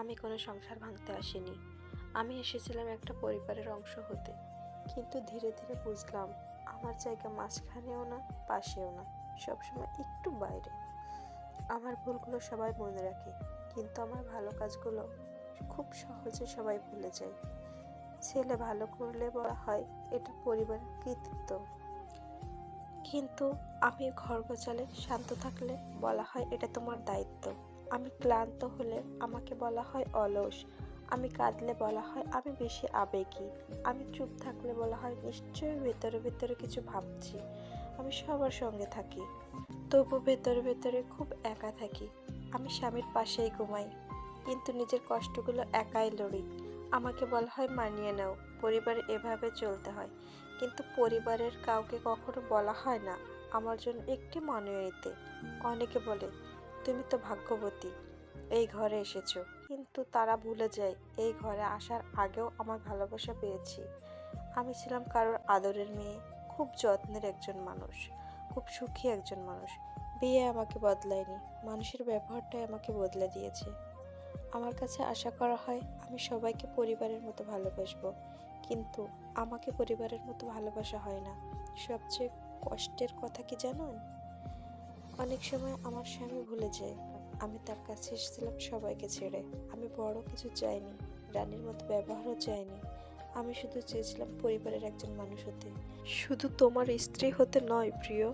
আমি কোনো সংসার ভাঙতে আসিনি। আমি এসেছিলাম একটা পরিবারের অংশ হতে। কিন্তু ধীরে ধীরে বুঝলাম আমার জায়গা মাঝখানেও না, পাশেও না, সবসময় একটু বাইরে। আমার ভুলগুলো সবাই মনে রাখে, কিন্তু আমার ভালো কাজগুলো খুব সহজে সবাই ভুলে যায়। ছেলে ভালো করলে বলা হয় এটা পরিবারের কৃতিত্ব, কিন্তু আমি ঘর গোছালে শান্ত থাকলে বলা হয় এটা তোমার দায়িত্ব। আমি ক্লান্ত হলে আমাকে বলা হয় অলস। আমি কাঁদলে বলা হয় আমি বেশি আবেগী। আমি চুপ থাকলে বলা হয় নিশ্চয়ই ভেতরে ভেতরে কিছু ভাবছি। আমি সবার সঙ্গে থাকি, তবু ভেতরে ভেতরে খুব একা থাকি। আমি স্বামীর পাশেই ঘুমাই, কিন্তু নিজের কষ্টগুলো একাই লড়ি। আমাকে বলা হয় মানিয়ে নাও, পরিবারে এভাবে চলতে হয়। কিন্তু পরিবারের কাউকে কখনো বলা হয় না আমার জন্য একটি মানিয়ে নিতে। অনেকে বলে তুমি তো ভাগ্যবতী এই ঘরে এসেছো, কিন্তু তারা ভুলে যায় এই ঘরে আসার আগেও আমার ভালোবাসা পেয়েছি। আমি ছিলাম কারোর আদরের মেয়ে, খুব যত্নের একজন মানুষ, খুব সুখী একজন মানুষ। বিয়ে আমাকে বদলায়নি, মানুষের ব্যবহারটাই আমাকে বদলে দিয়েছে। আমার কাছে আশা করা হয় আমি সবাইকে পরিবারের মতো ভালোবাসবো, কিন্তু আমাকে পরিবারের মতো ভালোবাসা হয় না। সবচেয়ে কষ্টের কথা কি জানেন? অনেক সময় আমার স্বামী ভুলে যায় আমি তার কাছে এসেছিলাম সবাইকে ছেড়ে। আমি বড় কিছু চাইনি, রানীর মতো ব্যবহারও চাইনি। আমি শুধু চেয়েছিলাম পরিবারের একজন মানুষ হতে, শুধু তোমার স্ত্রী হতে নয় প্রিয়।